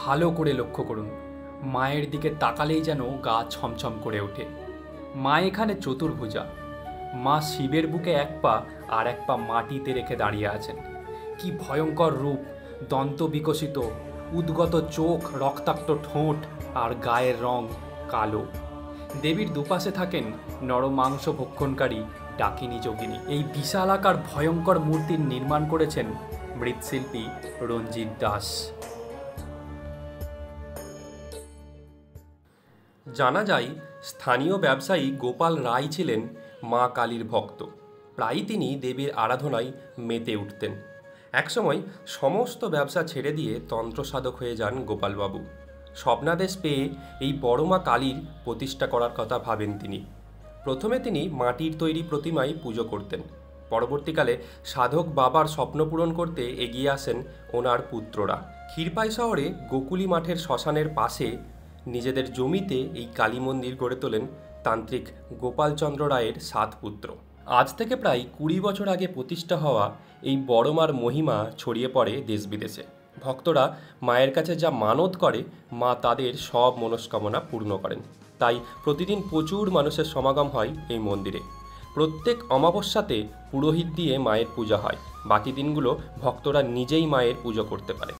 ভালো করে লক্ষ্য করুন, মায়ের দিকে তাকালেই যেন গা ছমছম করে ওঠে। মা এখানে চতুর্ভুজা। মা শিবের বুকে এক পা আর এক পা মাটিতে রেখে দাঁড়িয়ে আছেন। কি ভয়ঙ্কর রূপ! দন্ত বিকশিত, উদ্গত চোখ, রক্তাক্ত ঠোঁট আর গায়ের রং কালো। দেবীর দুপাশে থাকেন নরমাংস ভক্ষণকারী ডাকিনী যোগিনী। এই বিশালাকার ভয়ঙ্কর মূর্তির নির্মাণ করেছেন মৃৎশিল্পী রঞ্জিত দাস। জানা যায়, স্থানীয় ব্যবসায়ী গোপাল রায় ছিলেন মা কালীর ভক্ত। প্রায়ই তিনি দেবীর আরাধনায় মেতে উঠতেন। একসময় সমস্ত ব্যবসা ছেড়ে দিয়ে তন্ত্রসাধক হয়ে যান গোপালবাবু। স্বপ্নাদেশ পেয়ে এই বড় মা কালীর প্রতিষ্ঠা করার কথা ভাবেন তিনি। প্রথমে তিনি মাটির তৈরি প্রতিমায় পুজো করতেন। পরবর্তীকালে সাধক বাবার স্বপ্ন পূরণ করতে এগিয়ে আসেন ওনার পুত্ররা। ক্ষীরপাই শহরে গোকুলি মাঠের শ্মশানের পাশে নিজেদের জমিতে এই কালী মন্দির গড়ে তোলেন তান্ত্রিক গোপালচন্দ্র রায়ের 7 পুত্র। আজ থেকে প্রায় 20 বছর আগে প্রতিষ্ঠা হওয়া এই বড় মার মহিমা ছড়িয়ে পড়ে দেশ বিদেশে। ভক্তরা মায়ের কাছে যা মানত করে, মা তাদের সব মনস্কামনা পূর্ণ করেন। তাই প্রতিদিন প্রচুর মানুষের সমাগম হয় এই মন্দিরে। প্রত্যেক অমাবস্যাতে পুরোহিত দিয়ে মায়ের পূজা হয়। বাকি দিনগুলো ভক্তরা নিজেই মায়ের পুজো করতে পারে।